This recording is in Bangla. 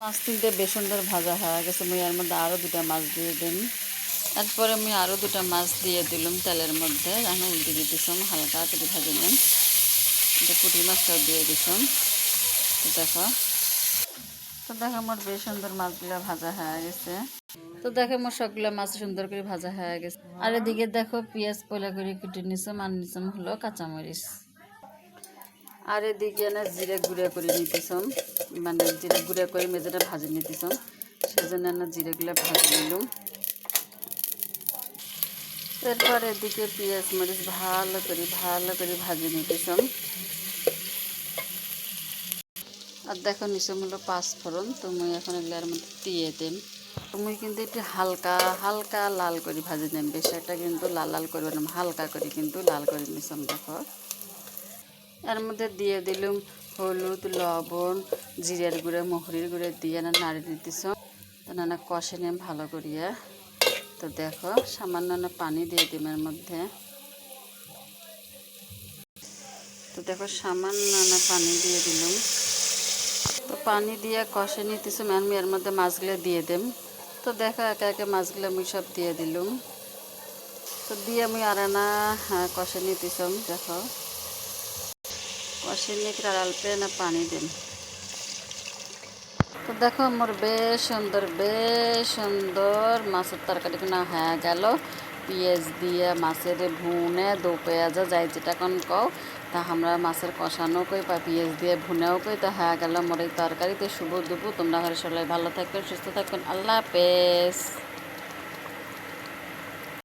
মাছ তিনটে বেশ সুন্দর ভাজা হয়ে গেছে। আমি এর মধ্যে আরও দুটা মাছ দিয়ে দিন। তারপরে আমি আরও দুটা মাছ দিয়ে দিলাম তেলের মধ্যে। এখন উল্টে দিতেছিলাম, হালকা করে ভাজে নিন। এটা পুঁটি মাছটাও দিয়ে দিতাম। তো দেখো আমার বেশ সুন্দর মাছগুলো ভাজা হয়ে গেছে। তো দেখো আমার সবগুলো মাছ সুন্দর করে ভাজা হয়ে গেছে। আর এদিকে দেখো পেঁয়াজ পয়লা করে কেটে নিলাম, আর নিলাম হলো কাঁচামরিচ। আর এদিকে না জিরে গুঁড়া করে নিতেছম, মানে জিরে গুঁড়া করে মেজেটা ভাজি নিতেছম। সেজন্য না জিরেগুলো ভাজি নিলাম। এরপর এদিকে পেঁয়াজ মরিচ ভালো করে ভাজি নিতেছম। আর দেখো নিচম হলো পাঁচফোড়ন। তুমি এখন এগুলোর মধ্যে দিয়ে দিন। তুমি কিন্তু একটু হালকা হালকা লাল করে ভাজি নেন, বেশি একটা কিন্তু লাল লাল করবে না, হালকা করে কিন্তু লাল করে নিছম। দেখো এর মধ্যে দিয়ে দিলাম হলুদ, লবণ, জিরের গুঁড়া, মহরির গুঁড়া দিয়ে না নাড়ি দিতেছম। তো না কষে নিয়ে ভালো করিয়া। তো দেখো সামান্য না পানি দিয়ে দিম এর মধ্যে। তো দেখো সামান্য না পানি দিয়ে দিলাম। তো পানি দিয়ে কষে নিতেছম। আমি এর মধ্যে মাছগুলো দিয়ে দিম। তো দেখো একে একে মাছগুলো আমি সব দিয়ে দিলাম। তো দিয়ে আমি আর না কষে নিতেছম। দেখো কষে নিয়ে আর অল্পে না পানি দিন। তো দেখো আমার বেশ সুন্দর মাছের তরকারি না হয়ে গেল। পেঁয়াজ দিয়ে মাছের ভুনে দো পেঁয়াজা যাই যেটা কোন কও, তা আমরা মাছের কষানো কই বা পেঁয়াজ দিয়ে ভুনেও কই। তা হয়ে গেল মোর এই তরকারিতে। শুভ দুপুর, তোমরা ঘরে সবাই ভালো থাকবেন, সুস্থ থাকবেন। আল্লাহ হাফেজ।